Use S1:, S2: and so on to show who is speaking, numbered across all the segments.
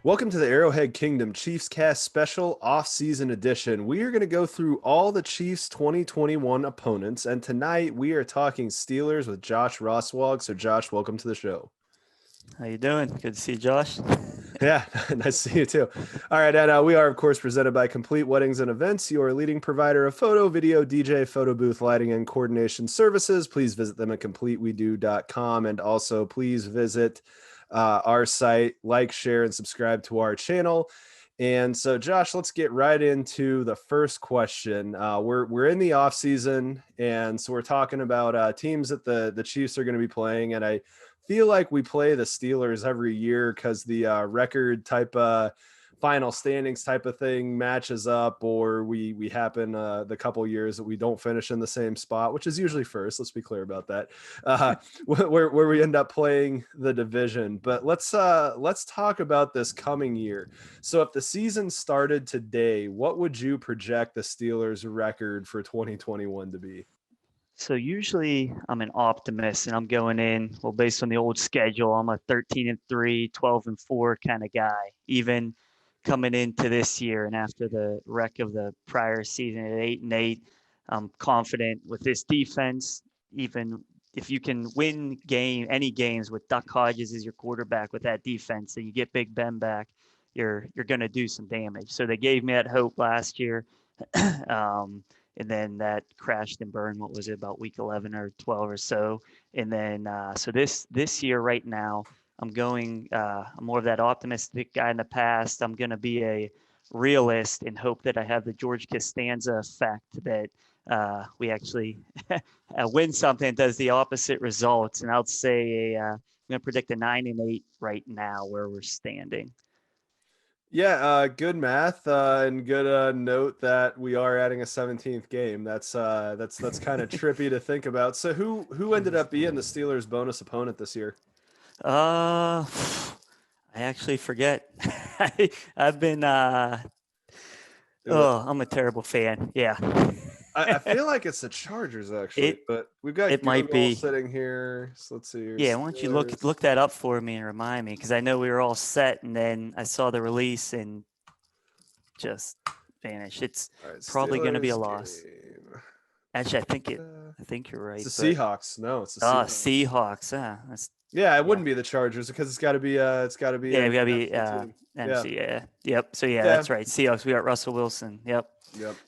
S1: Welcome to the Arrowhead Kingdom CHIEFScast special off-season edition. We are going to go through all the Chiefs 2021 opponents, and tonight we are talking Steelers with Josh Rosswog. So Josh, welcome to the show.
S2: How you doing? Good to see you, Josh.
S1: Yeah, nice to see you too. All right, and we are, of course, presented by Complete Weddings and Events, your leading provider of photo, video, DJ, photo booth, lighting, and coordination services. Please visit them at completewedo.com, and also please visit our site, like, share, and subscribe to our channel. And so, Josh, let's get right into the first question. We're in the off season, and so we're talking about teams that the Chiefs are going to be playing, and I feel like we play the Steelers every year because the record type final standings type of thing matches up, or we happen the couple years that we don't finish in the same spot, which is usually first. Let's be clear about that. Where we end up playing the division. But let's talk about this coming year. So if the season started today, what would you project the Steelers record for 2021 to be?
S2: So usually I'm an optimist and I'm going in, well, based on the old schedule, I'm a 13-3, 12-4 kind of guy. Even coming into this year and after the wreck of the prior season at 8-8, I'm confident with this defense. Even if you can win any games with Duck Hodges as your quarterback with that defense, and you get Big Ben back, you're going to do some damage. So they gave me that hope last year. And then that crashed and burned. What was it, about week 11 or 12 or so? And then so this year right now, I'm going. I'm more of that optimistic guy in the past. I'm going to be a realist and hope that I have the George Costanza effect, that we actually win something that does the opposite results. And I'll say I'm going to predict a 9-8 right now where we're standing.
S1: Yeah, good math, and good note that we are adding a 17th game. That's kind of trippy to think about. So who ended up being the Steelers' bonus opponent this year?
S2: I actually forget. I've been I'm a terrible fan. Yeah.
S1: I feel like it's the Chargers actually, but we've got
S2: It might
S1: Google
S2: be.
S1: sitting here. So let's see here.
S2: Yeah, why don't you look that up for me and remind me, because I know we were all set and then I saw the release and just vanished. It's
S1: right,
S2: probably going to be a loss.
S1: Game.
S2: Actually, I think you're right.
S1: It's the Seahawks. No, it's the
S2: Seahawks. Seahawks.
S1: Yeah, it wouldn't be the Chargers because it's got to be
S2: we got to be NFC. Yeah. Yep. So that's right. Seahawks. We got Russell Wilson. Yep.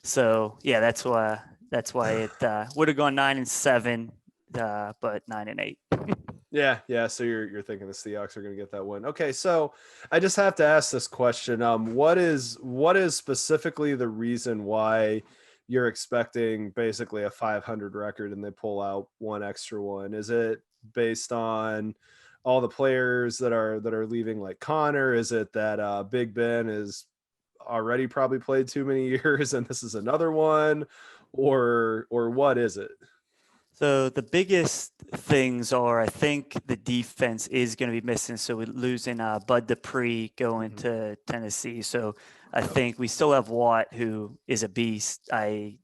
S2: So that's why it would have gone 9-7, but 9-8.
S1: Yeah. So you're thinking the Seahawks are going to get that win. Okay, so I just have to ask this question. What is specifically the reason why you're expecting basically a 500 record and they pull out one extra one? Is it based on all the players that are leaving, like Connor? Is it that Big Ben is already probably played too many years and this is another one, or what is it?
S2: So the biggest things are, I think the defense is going to be missing. So we're losing Bud Dupree going to Tennessee. So I think we still have Watt, who is a beast. I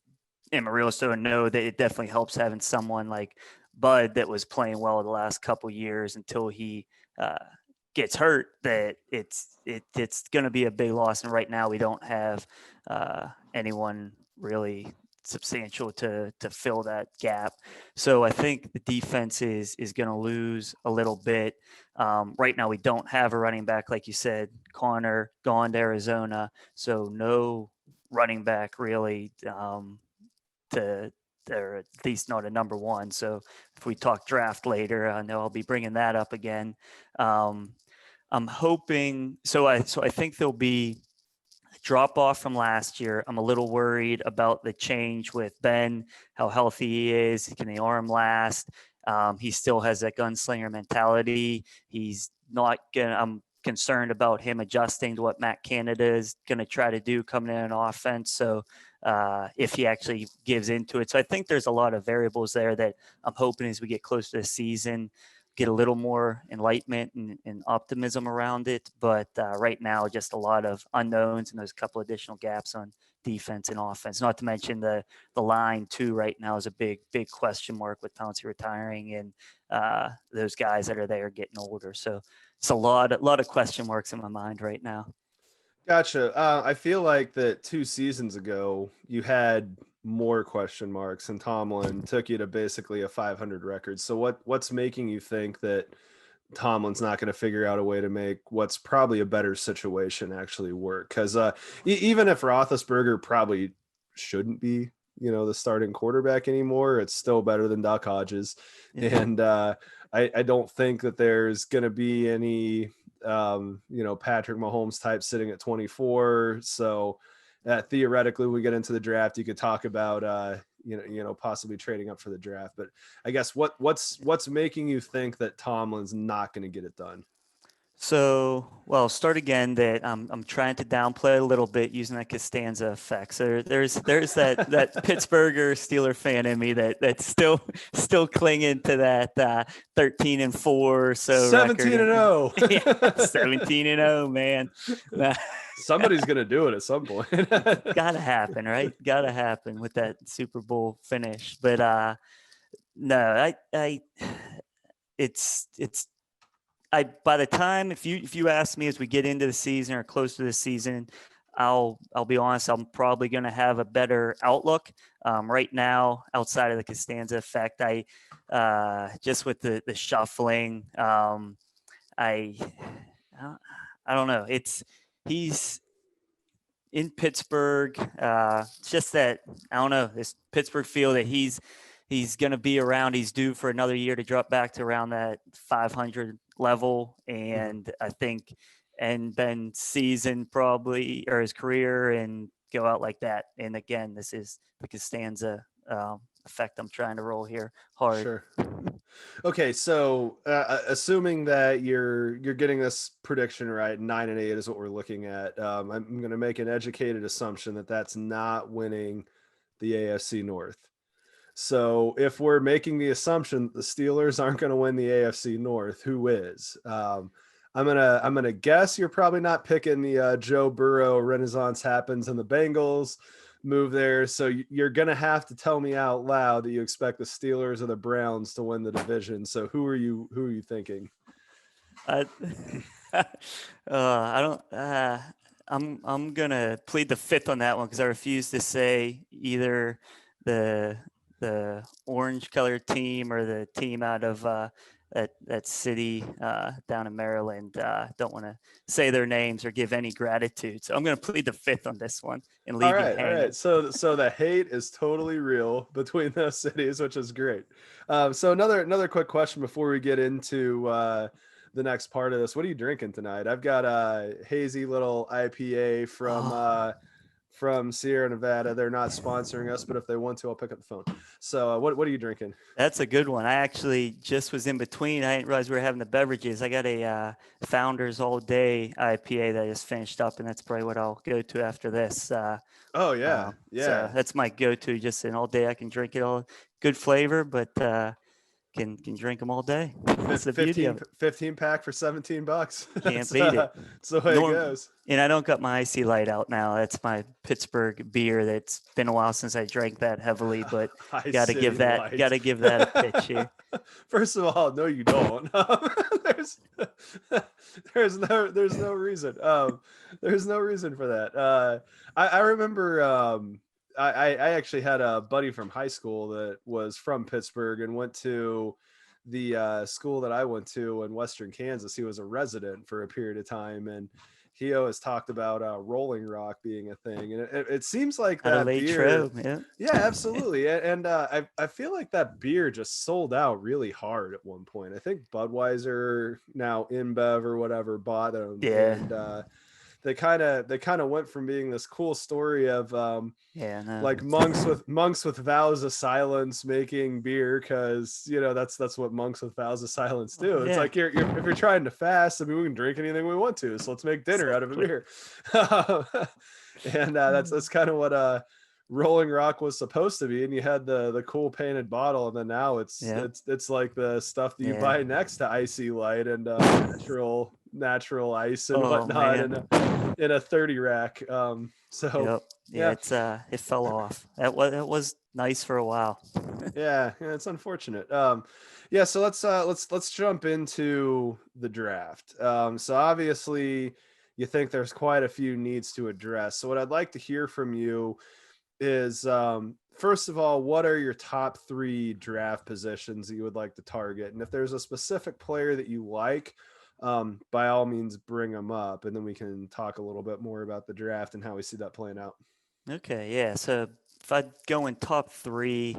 S2: am a realist and know that it definitely helps having someone like Bud that was playing well the last couple years until he gets hurt. That it's going to be a big loss. And right now we don't have anyone really substantial to fill that gap. So I think the defense is going to lose a little bit. Right now we don't have a running back, like you said. Connor gone to Arizona, so no running back really or at least not a number one. So if we talk draft later, I know I'll be bringing that up again. I'm hoping so. I think there'll be drop off from last year. I'm a little worried about the change with Ben, how healthy he is. Can the arm last? He still has that gunslinger mentality. He's not gonna. I'm concerned about him adjusting to what Matt Canada is going to try to do coming in on offense. So if he actually gives into it. So I think there's a lot of variables there that I'm hoping as we get close to the season, get a little more enlightenment and optimism around it. But right now, just a lot of unknowns and those couple additional gaps on defense and offense. Not to mention the line too. Right now is a big question mark with Pouncey retiring and those guys that are there getting older. So it's a lot of question marks in my mind right now.
S1: Gotcha. I feel like that 2 seasons ago you had more question marks, and Tomlin took you to basically a 500 record. So what's making you think that Tomlin's not going to figure out a way to make what's probably a better situation actually work? Because even if Roethlisberger probably shouldn't be, the starting quarterback anymore, it's still better than Doc Hodges, and I don't think that there's going to be any Patrick Mahomes type sitting at 24. So theoretically, we get into the draft, you could talk about possibly trading up for the draft. But I guess what's making you think that Tomlin's not going to get it done?
S2: So, well, start again that I'm trying to downplay a little bit using that Costanza effect. So there's that Pittsburgher Steeler fan in me that's still clinging to that 13-4 so
S1: 17-0.
S2: 17-0, man.
S1: Somebody's gonna do it at some point.
S2: Gotta happen, right? Gotta happen with that Super Bowl finish. But no, it's by the time if you ask me as we get into the season or close to the season, I'll be honest, I'm probably going to have a better outlook. Right now, outside of the Costanza effect, I just with the shuffling, I don't know. He's in Pittsburgh. It's just that I don't know, this Pittsburgh feel that he's going to be around. He's due for another year to drop back to around that 500 level, and I think and then season probably or his career and go out like that. And again, this is the Costanza effect I'm trying to roll here hard.
S1: Sure. Okay, so assuming that you're getting this prediction right, 9-8 is what we're looking at. I'm going to make an educated assumption that that's not winning the AFC North. So if we're making the assumption that the Steelers aren't going to win the AFC North, who is? I'm gonna guess you're probably not picking the Joe Burrow Renaissance happens and the Bengals move there. So you're gonna have to tell me out loud that you expect the Steelers or the Browns to win the division. So who are you thinking?
S2: I don't. I'm gonna plead the fifth on that one because I refuse to say either the orange colored team or the team out of that city down in Maryland. Don't want to say their names or give any gratitude. So I'm going to plead the fifth on this one and leave you hanging.
S1: All right. So the hate is totally real between those cities, which is great. So another quick question before we get into the next part of this. What are you drinking tonight? I've got a hazy little IPA from Sierra Nevada. They're not sponsoring us, but if they want to, I'll pick up the phone. So what are you drinking?
S2: That's a good one. I actually just was in between. I didn't realize we were having the beverages. I got a Founders All Day IPA that I just finished up, and that's probably what I'll go to after this. So that's my go-to. Just an all day. I can drink it all. Good flavor, but can drink them all day. That's the beauty of it.
S1: 15 pack for $17.
S2: Can't beat it.
S1: That's the way it goes.
S2: And I don't got my Icy Light out now. That's my Pittsburgh beer. That's been a while since I drank that heavily, but got to give that a pitch here.
S1: First of all, no, you don't. There's no reason. There's no reason for that. I remember. I actually had a buddy from high school that was from Pittsburgh and went to the school that I went to in Western Kansas. He was a resident for a period of time, and he always talked about Rolling Rock being a thing. And it seems like that beer. Yeah, absolutely. And I feel like that beer just sold out really hard at one point. I think Budweiser, now InBev or whatever, bought them.
S2: Yeah.
S1: And they kind of went from being this cool story of like monks with vows of silence making beer, because that's what monks with vows of silence do. It's like if you're trying to fast, I mean, we can drink anything we want to, so let's make dinner out of a beer. And that's kind of what Rolling Rock was supposed to be. And you had the cool painted bottle, and then now it's like the stuff that you buy next to Icy Light and natural ice and whatnot in a 30 rack.
S2: Yeah, it fell off. That was nice for a while.
S1: Yeah, it's unfortunate. Yeah, so let's jump into the draft. So obviously, you think there's quite a few needs to address. So what I'd like to hear from you is, first of all, what are your top three draft positions that you would like to target, and if there's a specific player that you like, by all means, bring them up, and then we can talk a little bit more about the draft and how we see that playing out.
S2: Okay, yeah. So if I go in top three,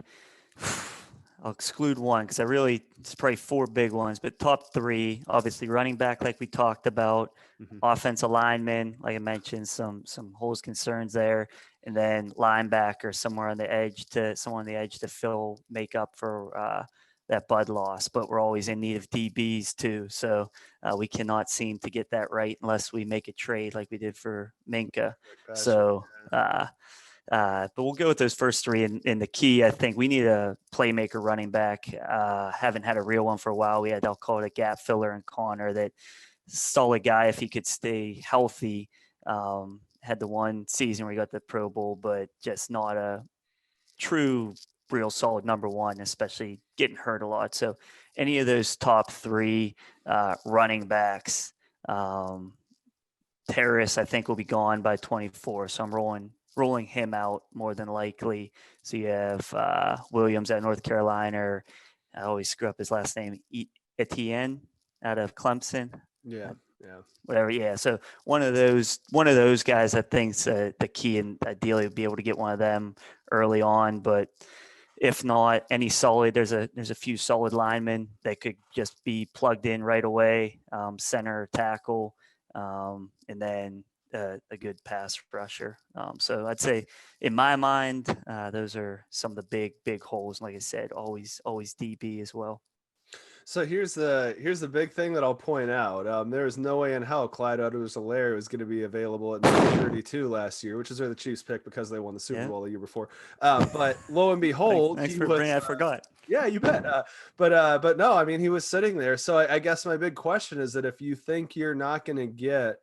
S2: I'll exclude one because it's probably four big ones, but top three, obviously running back, like we talked about,
S1: Mhm.
S2: offensive lineman, like I mentioned, some holes concerns there, and then linebacker somewhere on the edge someone on the edge to make up for that Bud loss. But we're always in need of DBs too, so we cannot seem to get that right unless we make a trade like we did for Minka.
S1: Gotcha.
S2: So. But we'll go with those first three. And the key, I think, we need a playmaker running back. Haven't had a real one for a while. I'll call it a gap filler in Connor. That solid guy if he could stay healthy. Had the one season where he got the Pro Bowl, but just not a true, real solid number one, especially getting hurt a lot. So any of those top three running backs, Terrace, I think, will be gone by 24. So I'm rolling him out more than likely. So you have Williams at North Carolina. I always screw up his last name. Etienne out of Clemson.
S1: Yeah, yeah.
S2: Whatever. Yeah. So one of those guys, I think's the key, and ideally would be able to get one of them early on. But if not, any solid, there's a few solid linemen that could just be plugged in right away, center, tackle, and then a good pass rusher. So I'd say, in my mind, those are some of the big holes. Like I said, always DB as well.
S1: So here's the big thing that I'll point out. There is no way in hell Clyde Edwards-Helaire was going to be available at number 32 last year, which is where the Chiefs picked because they won the Super
S2: Yeah.
S1: Bowl the year before. But lo and behold,
S2: Thanks
S1: he
S2: for
S1: was.
S2: bringing. I forgot.
S1: Yeah, you bet. But no, I mean, he was sitting there. So I guess my big question is that if you think you're not going to get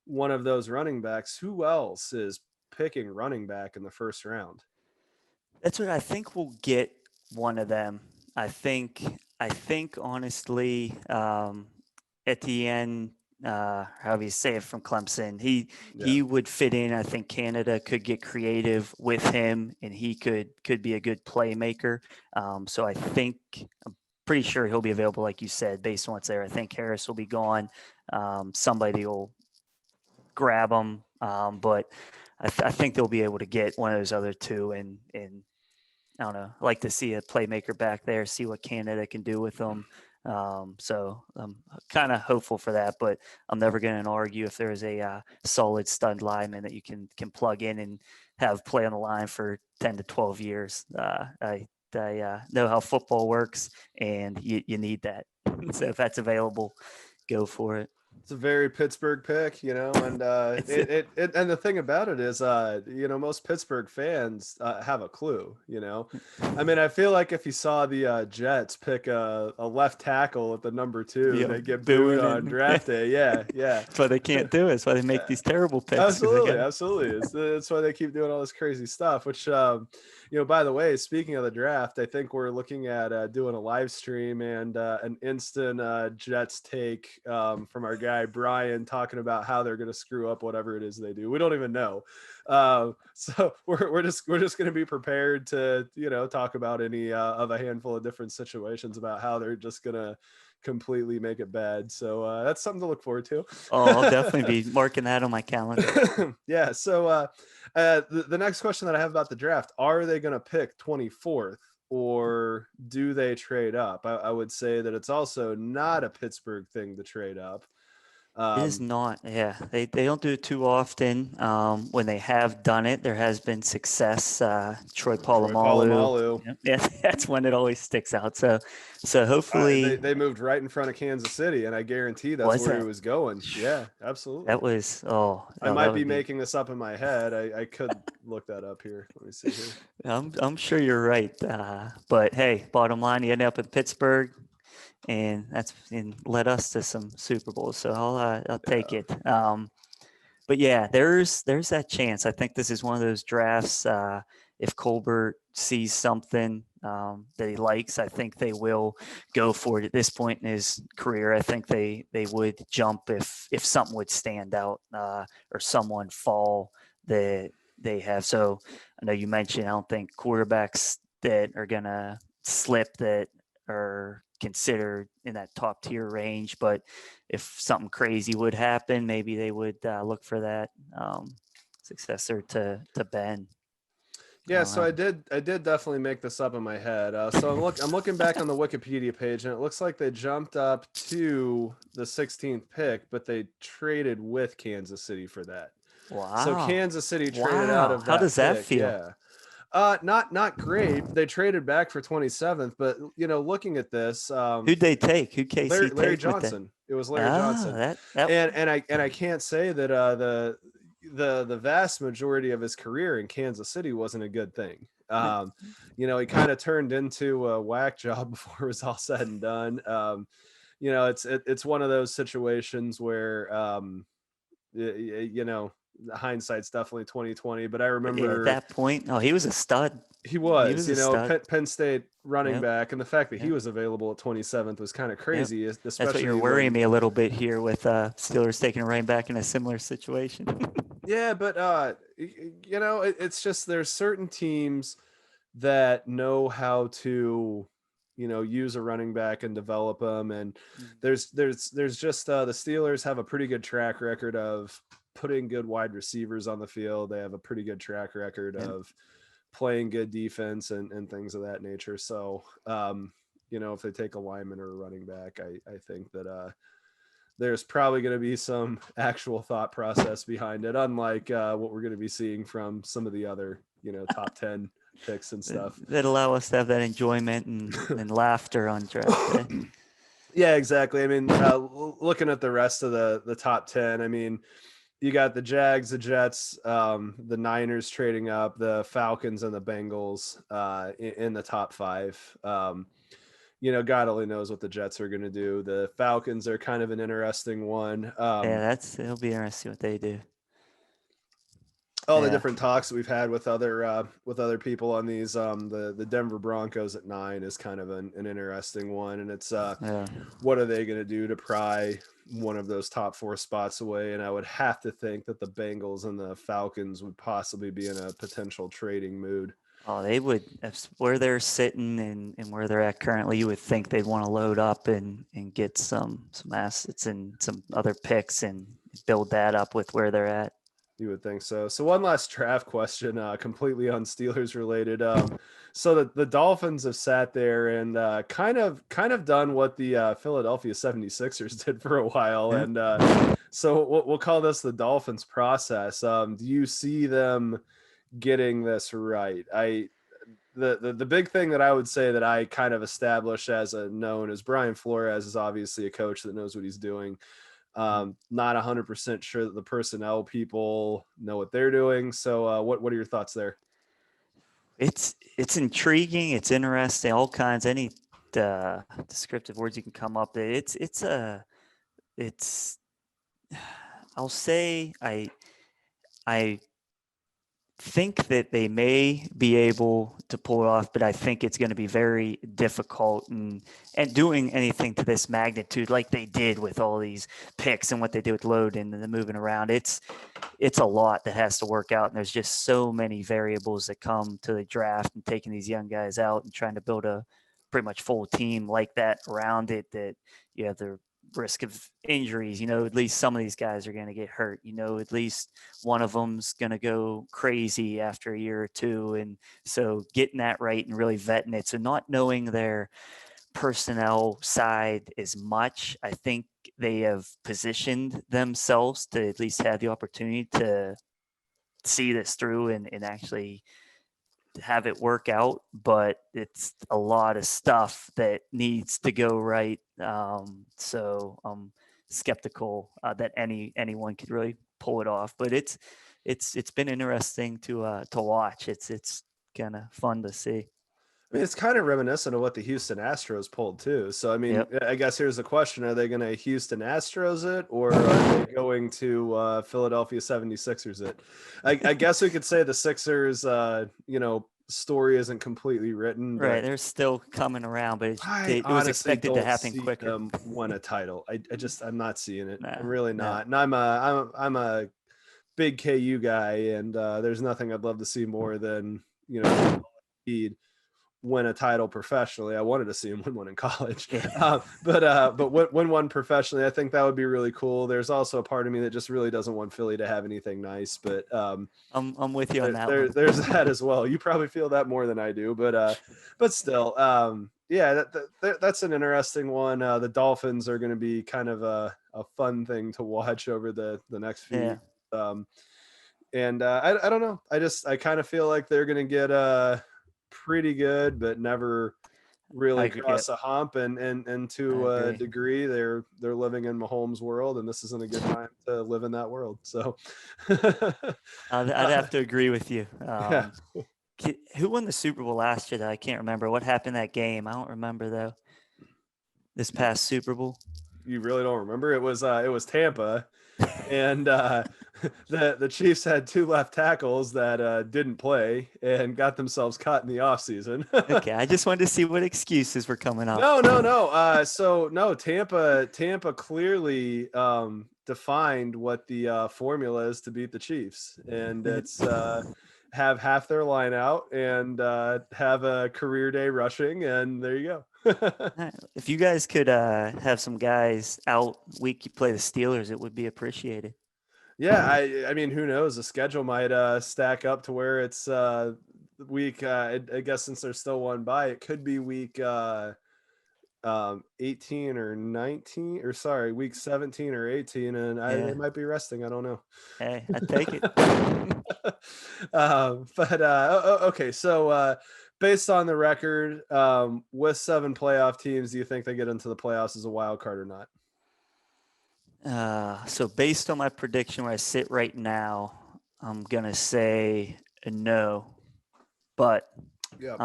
S1: one of those running backs, who else is picking running back in the first round?
S2: That's what I think. We'll get one of them. I think. I think honestly, Etienne, however you say it, from Clemson,
S1: Yeah.
S2: he would fit in. I think Canada could get creative with him, and he could be a good playmaker. So I think I'm pretty sure he'll be available, like you said, based on what's there. I think Harris will be gone. Somebody will grab him, but I think they'll be able to get one of those other two, and I don't know. I like to see a playmaker back there, see what Canada can do with them. So I'm kind of hopeful for that, but I'm never going to argue if there is a solid stud lineman that you can plug in and have play on the line for 10 to 12 years. I know how football works, and you need that. So if that's available, go for it.
S1: It's a very Pittsburgh pick, and and the thing about it is, most Pittsburgh fans have a clue. I mean, I feel like if you saw the Jets pick a left tackle at the number two,
S2: Yeah,
S1: they get booed
S2: booing
S1: on
S2: and-
S1: draft day. Yeah, yeah.
S2: That's why they can't do it. That's why they make these terrible picks. 'Cause they
S1: Absolutely,
S2: got-
S1: absolutely. That's why they keep doing all this crazy stuff. Which, by the way, speaking of the draft, I think we're looking at doing a live stream and an instant Jets take from our guy Brian talking about how they're going to screw up whatever it is they do. We don't even know. So we're just going to be prepared to talk about any of a handful of different situations about how they're just going to completely make it bad. So that's something to look forward to.
S2: Oh, I'll definitely be marking that on my calendar.
S1: Yeah. So the next question that I have about the draft, are they going to pick 24th or do they trade up? I would say that it's also not a Pittsburgh thing to trade up.
S2: It is not. Yeah, they don't do it too often. When they have done it, there has been success. Troy Polamalu. Yep. Yeah, that's when it always sticks out. So hopefully
S1: They moved right in front of Kansas City, and I guarantee that's
S2: Was
S1: where
S2: that?
S1: he was going. Yeah, absolutely.
S2: that was
S1: I
S2: that
S1: might
S2: would
S1: be making this up in my head. I could look that up here. Let me see here.
S2: I'm sure you're right. But hey, bottom line, you end up in Pittsburgh, and led us to some Super Bowls. So I'll take it. but yeah, there's that chance. I think this is one of those drafts. If Colbert sees something that he likes, I think they will go for it at this point in his career. I think they would jump if something would stand out or someone fall that they have. So I know you mentioned I don't think quarterbacks that are gonna slip that are considered in that top tier range, but if something crazy would happen, maybe they would look for that successor to Ben. I
S1: Yeah,
S2: don't
S1: so
S2: know.
S1: I did definitely make this up in my head. So I'm looking back on the Wikipedia page, and it looks like they jumped up to the 16th pick, but they traded with Kansas City for that. So
S2: Wow.
S1: Kansas City traded out
S2: Wow.
S1: of
S2: How
S1: that
S2: does that
S1: pick.
S2: feel?
S1: Yeah. Not great. They traded back for 27th, but looking at this,
S2: Who'd they take? Who'd
S1: Larry,
S2: KC
S1: Larry
S2: take with that?
S1: Johnson. It was Larry
S2: Ah,
S1: Johnson,
S2: that
S1: and I can't say that the vast majority of his career in Kansas City wasn't a good thing. He kind of turned into a whack job before it was all said and done. It's one of those situations where hindsight's definitely 2020. But I
S2: but yeah, at
S1: remember
S2: that point, oh, he was a stud.
S1: he
S2: He
S1: was,
S2: was a stud.
S1: Penn State running
S2: Yep.
S1: back, and the fact that he
S2: Yep.
S1: was available at 27th was kind of
S2: Yep.
S1: crazy,
S2: That's what you're
S1: especially
S2: worrying
S1: when.
S2: me a little bit here with Steelers taking a running back in a similar situation.
S1: Yeah, but it's just there's certain teams that know how to use a running back and develop them, and there's just the Steelers have a pretty good track record of putting good wide receivers on the field. They have a pretty good track record
S2: Yep.
S1: of playing good defense and things of that nature. So if they take a lineman or a running back, I think that there's probably going to be some actual thought process behind it, unlike what we're going to be seeing from some of the other, top 10 picks and stuff.
S2: That allow us to have that enjoyment and laughter on draft day.
S1: Yeah, exactly. I mean, looking at the rest of the top 10, I mean, you got the Jags, the Jets, the Niners trading up, the Falcons and the Bengals in the top 5. God only knows what the Jets are going to do. The Falcons are kind of an interesting one.
S2: Yeah, it'll be interesting what they do.
S1: All the
S2: Yeah.
S1: different talks that we've had with other people on these, the Denver Broncos at 9 is kind of an interesting one, and it's
S2: Yeah.
S1: what are they going to do to pry one of those top 4 spots away? And I would have to think that the Bengals and the Falcons would possibly be in a potential trading mood.
S2: Oh, they would. Where they're sitting and where they're at currently, you would think they'd want to load up and get some assets and some other picks and build that up with where they're at.
S1: You would think so. So one last draft question, completely on Steelers related. So the Dolphins have sat there and kind of done what the Philadelphia 76ers did for a while.
S2: Yeah.
S1: And so we'll call this the Dolphins process. Do you see them getting this right? The big thing that I would say that I kind of established as a known is Brian Flores is obviously a coach that knows what he's doing. Not 100% sure that the personnel people know what they're doing. So what are your thoughts there?
S2: It's intriguing. It's interesting. All kinds, any descriptive words you can come up with. It's. I'll say I think that they may be able to pull it off, but I think it's going to be very difficult. And doing anything to this magnitude, like they did with all these picks and what they did with loading and the moving around, it's a lot that has to work out. And there's just so many variables that come to the draft and taking these young guys out and trying to build a pretty much full team like that around it, that you have the risk of injuries. At least some of these guys are going to get hurt. At least one of them's going to go crazy after a year or two. And so getting that right and really vetting it. So not knowing their personnel side as much, I think they have positioned themselves to at least have the opportunity to see this through and actually have it work out, but it's a lot of stuff that needs to go right. So I'm skeptical that anyone could really pull it off. But it's been interesting to watch. It's kind of fun to see.
S1: I mean, it's kind of reminiscent of what the Houston Astros pulled too. So, I mean,
S2: Yep.
S1: I guess here's the question. Are they going to Houston Astros it, or are they going to Philadelphia 76ers it? I guess we could say the Sixers, story isn't completely written,
S2: Right.
S1: but
S2: They're still coming around, but
S1: I
S2: it was
S1: honestly
S2: expected to
S1: don't
S2: happen
S1: see
S2: quicker.
S1: them win a title. I'm not seeing it.
S2: No,
S1: I'm really
S2: no.
S1: not. And I'm a big KU guy, and there's nothing I'd love to see more than, Embiid win a title professionally. I wanted to see him win one in college,
S2: Yeah.
S1: but win one professionally. I think that would be really cool. There's also a part of me that just really doesn't want Philly to have anything nice, but
S2: I'm with you on that one.
S1: there's that as well. You probably feel that more than I do, but still, yeah, that's an interesting one. The Dolphins are going to be kind of a fun thing to watch over the next few
S2: Yeah.
S1: years. And I don't know. I kind of feel like they're going to get pretty good, but never
S2: I
S1: really
S2: agree. Yep.
S1: cross a hump. And to
S2: I
S1: a
S2: agree.
S1: degree, they're living in Mahomes' world, and this isn't a good time to live in that world. So,
S2: I'd have to agree with you.
S1: yeah,
S2: Who won the Super Bowl last year? Though I can't remember what happened that game. I don't remember though. This past Super Bowl.
S1: you really don't remember? It was Tampa, and the Chiefs had two left tackles that didn't play and got themselves caught in the offseason.
S2: Okay, I just wanted to see what excuses were coming up.
S1: No. So no, Tampa clearly defined what the formula is to beat the Chiefs, and it's have half their line out and have a career day rushing, and there you go.
S2: If you guys could have some guys out week you play the Steelers, it would be appreciated.
S1: Yeah, I mean, who knows? The schedule might stack up to where it's week. I guess since there's still one by, it could be week 18 or 19, or sorry, week 17 or 18, and they might be resting. I don't know.
S2: Hey, I take it.
S1: Okay, so based on the record, with 7 playoff teams, do you think they get into the playoffs as a wild card or not?
S2: So based on my prediction where I sit right now, I'm gonna say no, but
S1: Yeah.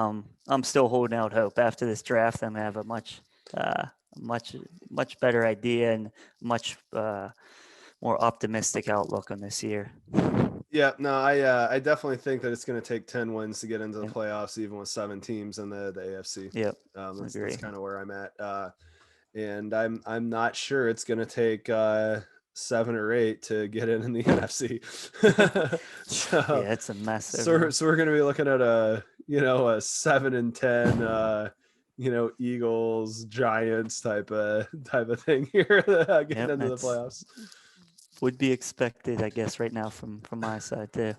S2: I'm still holding out hope. After this draft, I'm gonna have a much better idea and much more optimistic outlook on this year.
S1: Yeah, no, I definitely think that it's going to take 10 wins to get into the
S2: Yep.
S1: playoffs, even with 7 teams in the AFC.
S2: Yep,
S1: That's kind of where I'm at, and I'm not sure it's going to take 7 or 8 to get in the NFC. So,
S2: yeah, it's a mess.
S1: so we're going to be looking at a 7-10. Eagles, Giants type of thing here, getting into the playoffs.
S2: Would be expected, I guess, right now from my side too.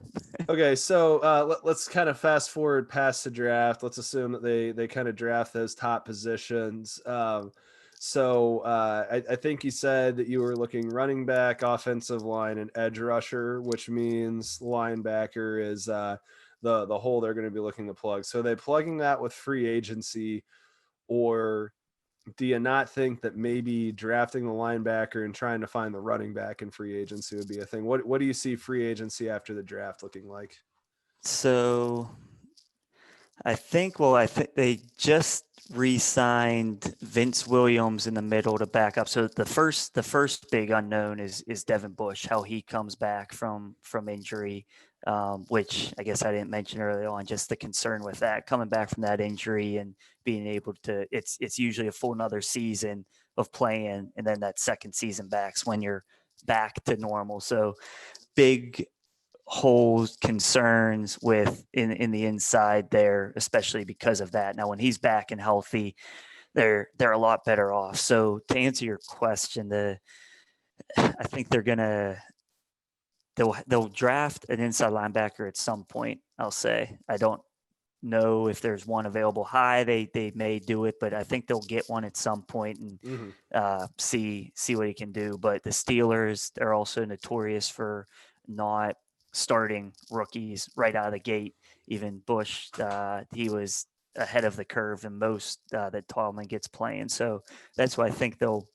S1: Okay, so let's kind of fast forward past the draft. Let's assume that they kind of draft those top positions. So I think you said that you were looking running back, offensive line, and edge rusher, which means linebacker is the hole they're going to be looking to plug. So are they plugging that with free agency, or do you not think that maybe drafting the linebacker and trying to find the running back in free agency would be a thing? What do you see free agency after the draft looking like?
S2: So I think they just re-signed Vince Williams in the middle to back up. So the first big unknown is Devin Bush, how he comes back from injury, which I guess I didn't mention early on, just the concern with that coming back from that injury and being able to, it's usually a full another season of playing, and then that second season back's when you're back to normal. So big holes, concerns with in the inside there, especially because of that. Now, when he's back and healthy, they're a lot better off. So to answer your question, I think they'll draft an inside linebacker at some point. I'll say I don't know if there's one available high. They may do it, but I think they'll get one at some point and see what he can do. But the Steelers, they're also notorious for not starting rookies right out of the gate. Even Bush, he was ahead of the curve in most that Tallman gets playing. So that's why I think they'll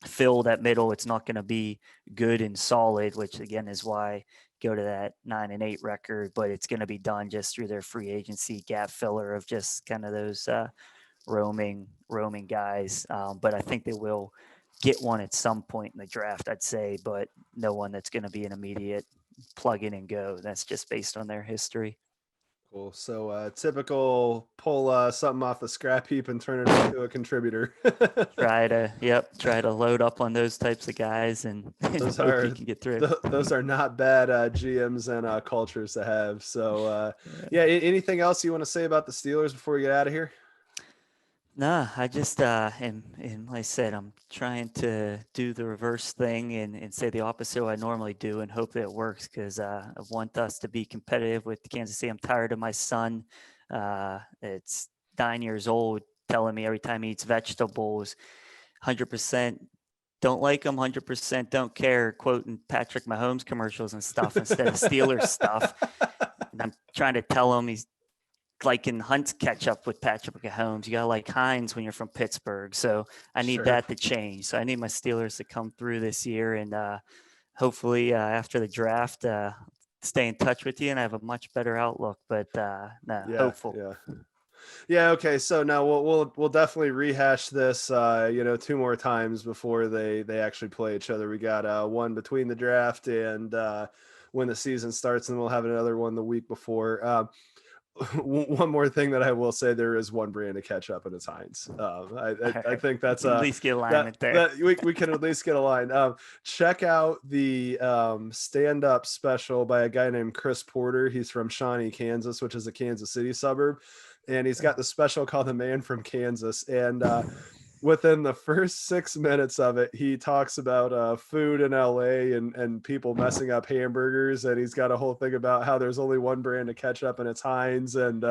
S2: fill that middle. It's not going to be good and solid, which again is why go to that 9-8 record, but it's going to be done just through their free agency gap filler of just kind of those roaming guys. But I think they will get one at some point in the draft, I'd say, but no one that's going to be an immediate plug in and go. That's just based on their history.
S1: Cool. So typical pull something off the scrap heap and turn it into a contributor.
S2: Try to load up on those types of guys and
S1: Those
S2: hope
S1: are
S2: you can get through.
S1: those are not bad GMs and cultures to have. So yeah, anything else you want to say about the Steelers before we get out of here?
S2: Nah, I just and like I said, I'm trying to do the reverse thing and say the opposite of what I normally do and hope that it works because I want us to be competitive with Kansas City. I'm tired of my son. It's 9 years old telling me every time he eats vegetables, 100% don't like them, 100% don't care, quoting Patrick Mahomes commercials and stuff instead of Steelers stuff. And I'm trying to tell him he's like in Hunt's catch up with Patrick Mahomes. You got to like Hines when you're from Pittsburgh. So I need that to change. So I need my Steelers to come through this year and hopefully after the draft, stay in touch with you and have a much better outlook. But hopeful.
S1: Yeah. Okay. So now we'll definitely rehash this, 2 more times before they actually play each other. We got one between the draft and when the season starts, and we'll have another one the week before. One more thing that I will say, there is one brand of ketchup and it's Heinz. I think that's
S2: at least get alignment there.
S1: We can at least get a line. Check out the stand-up special by a guy named Chris Porter. He's from Shawnee, Kansas, which is a Kansas City suburb. And he's got the special called The Man from Kansas. And within the first 6 minutes of it, he talks about food in LA and people messing up hamburgers. And he's got a whole thing about how there's only one brand of ketchup and it's Heinz. And,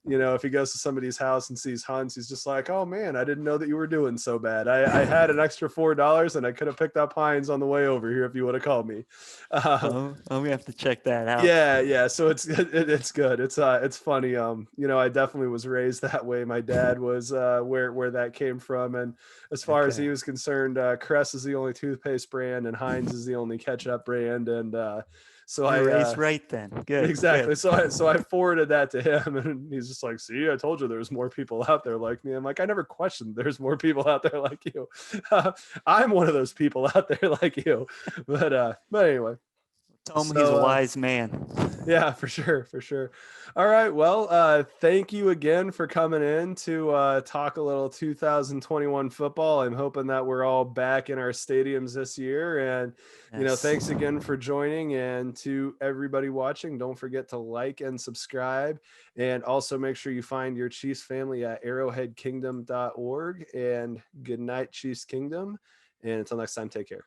S1: if he goes to somebody's house and sees Hunt's, he's just like, oh man, I didn't know that you were doing so bad. I had an extra $4 and I could have picked up Heinz on the way over here if you would have called me.
S2: We have to check that out.
S1: Yeah. So it's good. It's funny. I definitely was raised that way. My dad was where that came from, and as far as he was concerned, Crest is the only toothpaste brand and Heinz is the only ketchup brand, and so I
S2: raised right then. Good.
S1: Exactly.
S2: Good.
S1: So I forwarded that to him, and he's just like, see, I told you there's more people out there like me. I'm like, I never questioned there's more people out there like you. I'm one of those people out there like you, but anyway.
S2: Tell him he's a wise man.
S1: Yeah, for sure. All right. Well, thank you again for coming in to talk a little 2021 football. I'm hoping that we're all back in our stadiums this year. And, thanks again for joining. And to everybody watching, don't forget to like and subscribe. And also make sure you find your Chiefs family at arrowheadkingdom.org. And good night, Chiefs Kingdom. And until next time, take care.